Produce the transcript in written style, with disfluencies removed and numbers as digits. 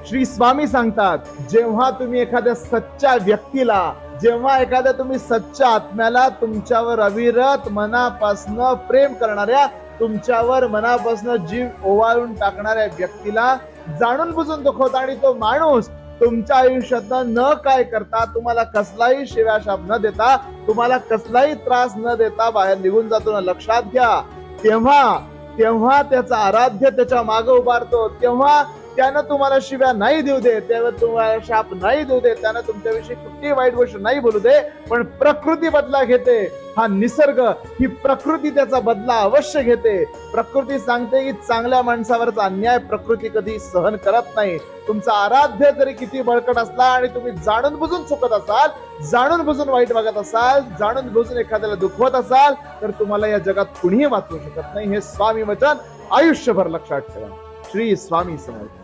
श्री स्वामी सांगतात, जेव्हा तुम्ही एखाद्या सच्च्या व्यक्तीला, जेव्हा एखाद्या तुम्ही सच्च्या आत्म्याला, तुमच्यावर अविरत मनापासनं प्रेम करणाऱ्या, तुमच्यावर मनापासनं जीव ओवाळून टाकणाऱ्या व्यक्तीला जाणून बुजून दुखवता आणि तो माणूस तुमच्या आयुष्यातनं न काय करता, तुम्हाला कसलाही शिव्याशाप न देता, तुम्हाला कसलाही त्रास न देता बाहेर निघून जातो ना, लक्षात घ्या. तेव्हा त्याचा आराध्य त्याच्या मागे उभारतो, तेव्हा त्यानं तुम्हाला शिव्या नाही देऊ दे, तेव्हा तुम्हाला शाप नाही देऊ दे, त्यानं तुमच्याविषयी कुठलीही वाईट गोष्ट नाही बोलू दे, पण प्रकृती बदला घेते. हा निसर्ग, ही प्रकृती त्याचा बदला अवश्य घेते. प्रकृती सांगते की चांगल्या माणसावरचा अन्याय प्रकृती कधी सहन करत नाही. तुमचा आराध्य जरी किती बळकट असला आणि तुम्ही जाणून बुजून चुकत असाल, जाणून बुजून वाईट वागत असाल, जाणून बुजून एखाद्याला दुखवत असाल, तर तुम्हाला या जगात कुणीही वाचवू शकत नाही. हे स्वामी वचन आयुष्यभर लक्षात ठेवा. श्री स्वामी समर्थ.